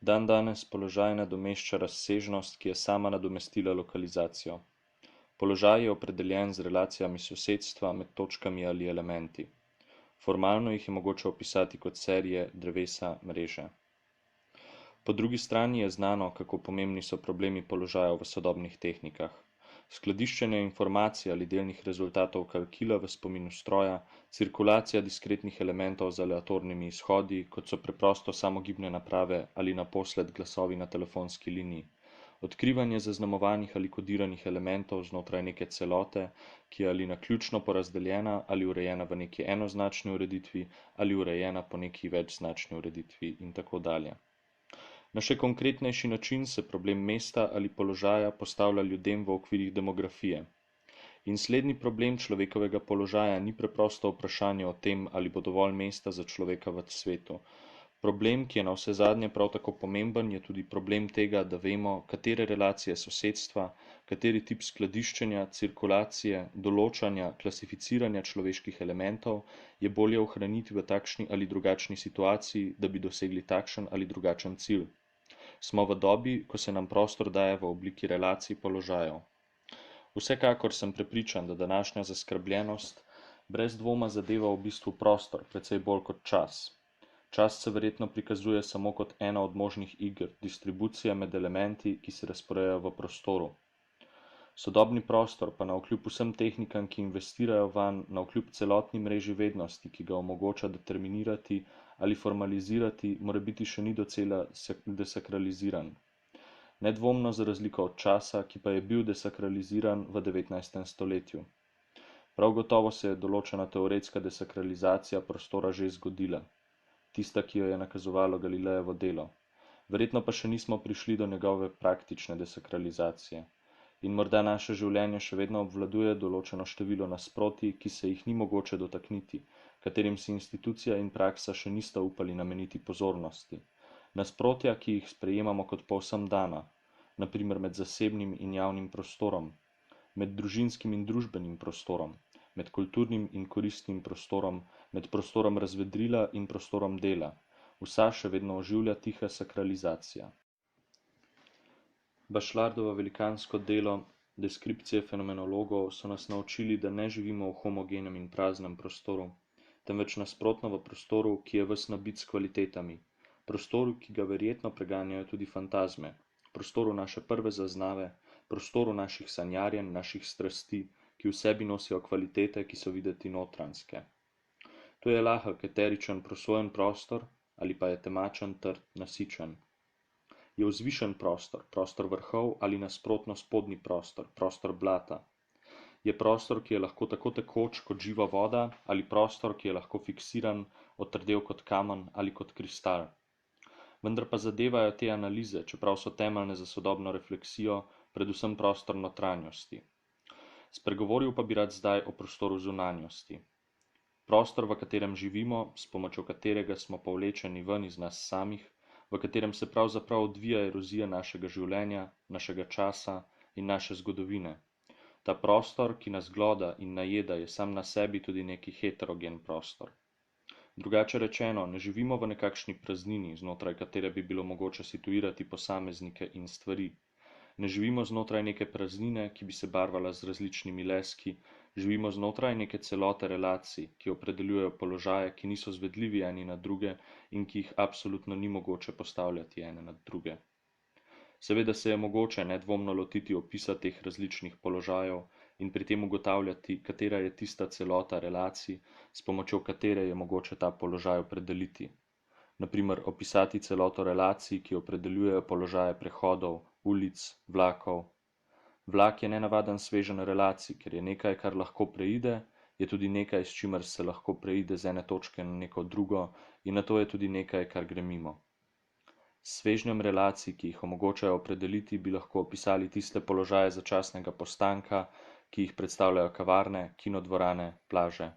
Dandanes položaj nadomešča razsežnost, ki je sama nadomestila lokalizacijo. Položaj je opredeljen z relacijami sosedstva med točkami ali elementi. Formalno jih je mogoče opisati kot serije, drevesa, mreže. Po drugi strani je znano, kako pomembni so problemi položajev v sodobnih tehnikah. Skladiščenje informacij ali delnih rezultatov kalkila v spominu stroja, cirkulacija diskretnih elementov z aleatornimi izhodi, kot so preprosto samogibne naprave ali naposled glasovi na telefonski liniji, odkrivanje zaznamovanih ali kodiranih elementov znotraj neke celote, ki je ali naključno porazdeljena ali urejena v neki enoznačni ureditvi ali urejena po neki večznačni ureditvi in tako dalje. Na še konkretnejši način se problem mesta ali položaja postavlja ljudem v okvirih demografije. In slednji problem človekovega položaja ni preprosto vprašanje o tem, ali bo dovolj mesta za človeka v svetu. Problem, ki je na vse zadnje prav tako pomemben, je tudi problem tega, da vemo, katere relacije sosedstva, kateri tip skladiščenja, cirkulacije, določanja, klasificiranja človeških elementov je bolje ohraniti v takšni ali drugačni situaciji, da bi dosegli takšen ali drugačen cilj. Smo v dobi, ko se nam prostor daje v obliki relacij položajev. Vsekakor sem prepričan, da današnja zaskrbljenost brez dvoma zadeva v bistvu prostor, precej bolj kot čas. Čas se verjetno prikazuje samo kot ena od možnih iger, distribucija med elementi, ki se razporejajo v prostoru. Sodobni prostor pa navkljub vsem tehnikam, ki investirajo vanj, navkljub celotni mreži vednosti, ki ga omogoča determinirati ali formalizirati, mora biti še ni docela desakraliziran. Nedvomno za razliko od časa, ki pa je bil desakraliziran v 19. stoletju. Prav gotovo se je določena teoretska desakralizacija prostora že zgodila, tista, ki jo je nakazovalo Galilejevo delo. Verjetno pa še nismo prišli do njegove praktične desakralizacije. In morda naše življenje še vedno obvladuje določeno število nasprotij, ki se jih ni mogoče dotakniti, katerim si institucija in praksa še nista upali nameniti pozornosti. Nasprotja, ki jih sprejemamo kot povsem dana, na primer med zasebnim in javnim prostorom, med družinskim in družbenim prostorom, med kulturnim in koristnim prostorom, med prostorom razvedrila in prostorom dela. Vsa še vedno oživlja tiha sakralizacija. Bašlardovo velikansko delo Deskripcije fenomenologov so nas naučili, da ne živimo v homogenem in praznem prostoru, temveč nasprotno v prostoru, ki je ves nabit s kvalitetami, prostoru, ki ga verjetno preganjajo tudi fantazme, prostoru naše prve zaznave, prostoru naših sanjarjenj, naših strasti, ki v sebi nosijo kvalitete, ki so videti notranjske. To je lahek, eteričen, prosojen prostor ali pa je temačen, trd, nasičen. Je vzvišen prostor, prostor vrhov ali nasprotno spodnji prostor, prostor blata. Je prostor, ki je lahko tako tekoč kot živa voda ali prostor, ki je lahko fiksiran, otrdel kot kamen ali kot kristal. Vendar pa zadevajo te analize, čeprav so temeljne za sodobno refleksijo, predvsem prostor notranjosti. Spregovoril pa bi rad zdaj o prostoru zunanjosti. Prostor, v katerem živimo, s pomočjo katerega smo povlečeni ven iz nas samih, v katerem se pravzaprav odvija erozija našega življenja, našega časa in naše zgodovine. Ta prostor, ki nas gloda in najeda, je sam na sebi tudi neki heterogen prostor. Drugače rečeno, ne živimo v nekakšni praznini, znotraj katere bi bilo mogoče situirati posameznike in stvari. Ne živimo znotraj neke praznine, ki bi se barvala z različnimi leski, živimo znotraj neke celote relacij, ki opredeljujejo položaje, ki niso zvedljivi eni na druge in ki jih absolutno ni mogoče postavljati ene nad druge. Seveda se je mogoče nedvomno lotiti opisa teh različnih položajev in pri tem ugotavljati, katera je tista celota relacij, s pomočjo katere je mogoče ta položaj opredeliti. Na primer, opisati celoto relacij, ki opredeljujejo položaje prehodov, ulic, vlakov. Vlak je nenavaden sveženj relacij, ker je nekaj, kar lahko preide, je tudi nekaj, s čimer se lahko preide z ene točke na neko drugo in nato je tudi nekaj, kar gre mimo. S svežnjem relacij, ki jih omogočajo opredeliti, bi lahko opisali tiste položaje začasnega postanka, ki jih predstavljajo kavarne, kinodvorane, plaže.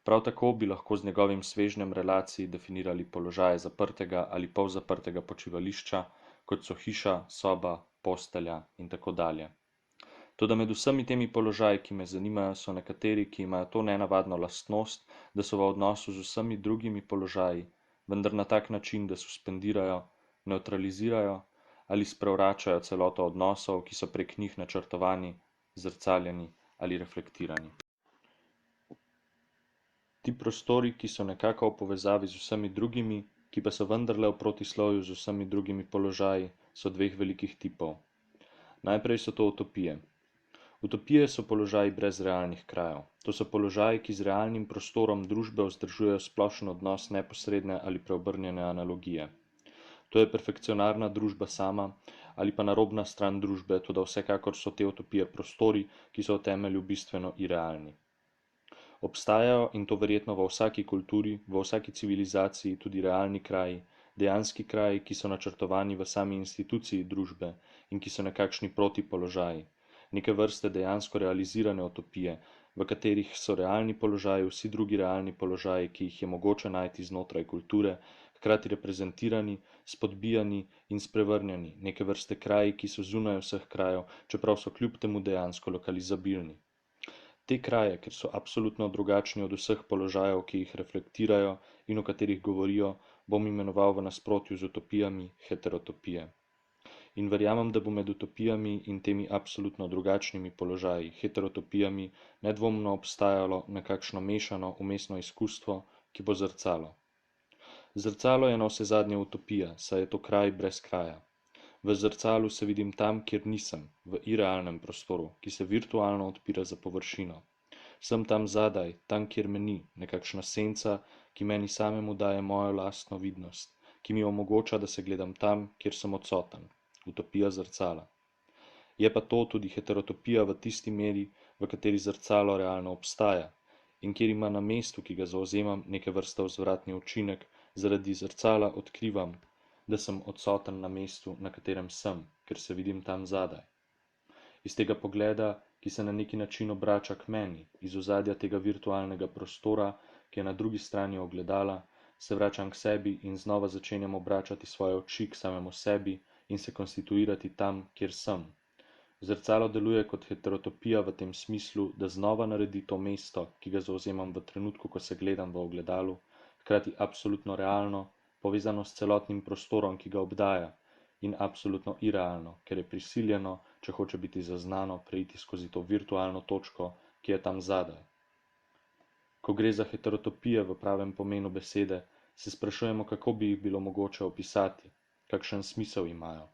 Prav tako bi lahko z njegovim svežnjem relacij definirali položaje zaprtega ali polzaprtega počivališča, kot so hiša, soba, postelja in tako dalje. Toda med vsemi temi položaji, ki me zanimajo, so nekateri, ki imajo to nenavadno lastnost, da so v odnosu z vsemi drugimi položaji, vendar na tak način, da suspendirajo, nevtralizirajo ali sprevračajo celoto odnosov, ki so prek njih načrtovani, zrcaljeni ali reflektirani. Ti prostori, ki so nekako v povezavi z vsemi drugimi, ki pa so vendarle v protislovju z vsemi drugimi položaji, so dveh velikih tipov. Najprej so to utopije. Utopije so položaji brez realnih krajev. To so položaji, ki z realnim prostorom družbe vzdržujejo splošen odnos neposredne ali preobrnjene analogije. To je perfekcionarna družba sama ali pa narobna stran družbe, toda vsekakor so te utopije prostori, ki so v temelju bistveno irealni. Obstajajo, in to verjetno v vsaki kulturi, v vsaki civilizaciji, tudi realni kraji, dejanski kraji, ki so načrtovani v sami instituciji družbe in ki so nekakšni protipoložaji, neke vrste dejansko realizirane utopije, v katerih so realni položaji vsi drugi realni položaji, ki jih je mogoče najti znotraj kulture, hkrati reprezentirani, spodbijani in sprevrnjeni, neke vrste kraji, ki so zunaj vseh krajev, čeprav so kljub temu dejansko lokalizabilni. Te kraje, ker so absolutno drugačni od vseh položajev, ki jih reflektirajo in o katerih govorijo, bom imenoval v nasprotju z utopijami heterotopije. In verjamem, da bo med utopijami in temi absolutno drugačnimi položaji, heterotopijami, nedvomno obstajalo nekakšno mešano vmesno izkustvo, ki bo zrcalo. Zrcalo je navsezadnje utopija, saj je to kraj brez kraja. V zrcalu se vidim tam, kjer nisem, v irealnem prostoru, ki se virtualno odpira za površino. Sem tam zadaj, tam, kjer me ni, nekakšna senca, ki meni samemu daje mojo lastno vidnost, ki mi omogoča, da se gledam tam, kjer sem odsoten. Utopija zrcala. Je pa to tudi heterotopija v tisti meri, v kateri zrcalo realno obstaja in kjer ima na mestu, ki ga zauzemam, neke vrste vzvratni učinek, zaradi zrcala odkrivam, da sem odsoten na mestu, na katerem sem, ker se vidim tam zadaj. Iz tega pogleda, ki se na neki način obrača k meni, iz ozadja tega virtualnega prostora, ki je na drugi strani ogledala, se vračam k sebi in znova začenjam obračati svoje oči k samemu sebi in se konstituirati tam, kjer sem. Zrcalo deluje kot heterotopija v tem smislu, da znova naredi to mesto, ki ga zauzemam v trenutku, ko se gledam v ogledalu, hkrati absolutno realno, povezano s celotnim prostorom, ki ga obdaja, in absolutno irealno, ker je prisiljeno, če hoče biti zaznano, preiti skozi to virtualno točko, ki je tam zadaj. Ko gre za heterotopije v pravem pomenu besede, se sprašujemo, kako bi jih bilo mogoče opisati, kakšen smisel imajo.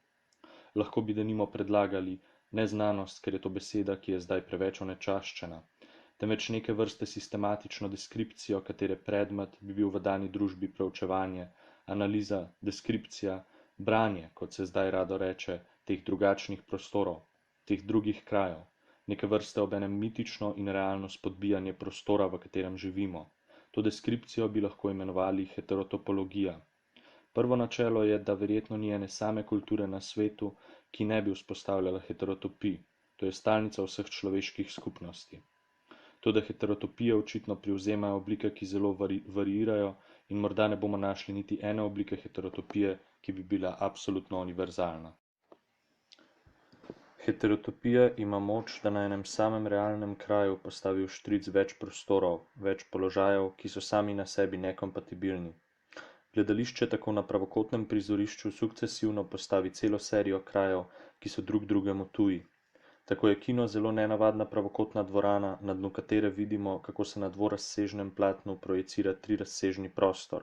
Lahko bi denimo predlagali neznanost, ker je to beseda, ki je zdaj preveč onečaščena, temveč neke vrste sistematično deskripcijo, katere predmet bi bil v dani družbi preučevanje, analiza, deskripcija, branje, kot se zdaj rado reče, teh drugačnih prostorov, teh drugih krajev, neke vrste obenem mitično in realno spodbijanje prostora, v katerem živimo. To deskripcijo bi lahko imenovali heterotopologija. Prvo načelo je, da verjetno ni ene same kulture na svetu, ki ne bi vzpostavljala heterotopij, to je stalnica vseh človeških skupnosti. Toda heterotopije očitno privzemajo oblike, ki zelo variirajo in morda ne bomo našli niti ene oblike heterotopije, ki bi bila absolutno univerzalna. Heterotopija ima moč, da na enem samem realnem kraju postavi v štric več prostorov, več položajev, ki so sami na sebi nekompatibilni. Gledališče tako na pravokotnem prizorišču sukcesivno postavi celo serijo krajev, ki so drug drugemu tuji. Tako je kino zelo nenavadna pravokotna dvorana, na dnu katere vidimo, kako se na dvorazsežnem platnu projicira trirazsežni prostor.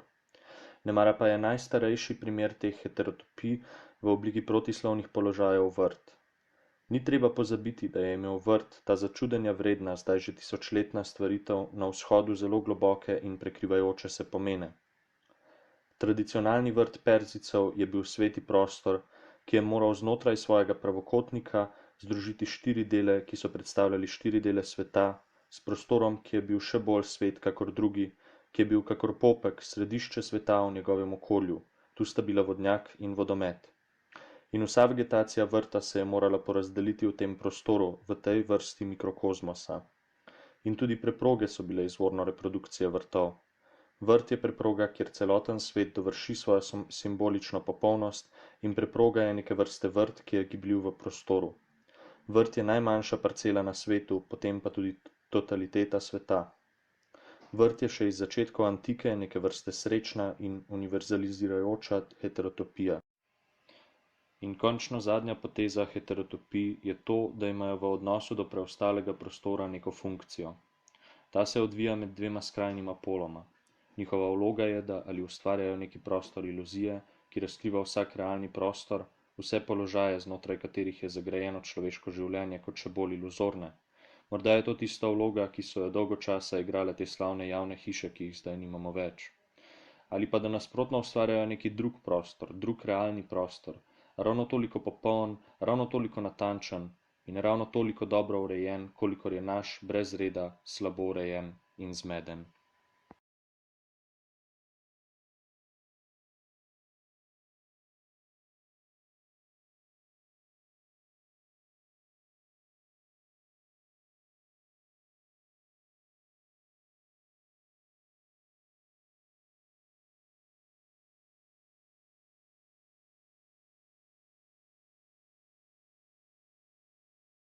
Nemara pa je najstarejši primer teh heterotopij v obliki protislovnih položajev vrt. Ni treba pozabiti, da je imel vrt, ta začudenja vredna, zdaj že tisočletna stvaritev, na vzhodu zelo globoke in prekrivajoče se pomene. Tradicionalni vrt Perzijcev je bil sveti prostor, ki je moral znotraj svojega pravokotnika združiti 4 dele, ki so predstavljali 4 dele sveta, s prostorom, ki je bil še bolj svet kakor drugi, ki je bil kakor popek, središče sveta v njegovem okolju, tu sta bila vodnjak in vodomet. In vsa vegetacija vrta se je morala porazdeliti v tem prostoru, v tej vrsti mikrokozmosa. In tudi preproge so bile izvorno reprodukcije vrtov. Vrt je preproga, kjer celoten svet dovrši svojo simbolično popolnost in preproga je neke vrste vrt, ki je gibljiv v prostoru. Vrt je najmanjša parcela na svetu, potem pa tudi totaliteta sveta. Vrt je še iz začetkov antike neke vrste srečna in univerzalizirajoča heterotopija. In končno zadnja poteza heterotopij je to, da imajo v odnosu do preostalega prostora neko funkcijo. Ta se odvija med dvema skrajnima poloma. Njihova vloga je, da ali ustvarjajo neki prostor iluzije, ki razkriva vsak realni prostor, vse položaje, znotraj katerih je zagrajeno človeško življenje, kot še bolj iluzorne. Morda je to tista vloga, ki so jo dolgo časa igrale te slavne javne hiše, ki jih zdaj nimamo več. Ali pa da nasprotno ustvarjajo neki drug prostor, drug realni prostor, ravno toliko popoln, ravno toliko natančen in ravno toliko dobro urejen, kolikor je naš brez reda, slabo urejen in zmeden.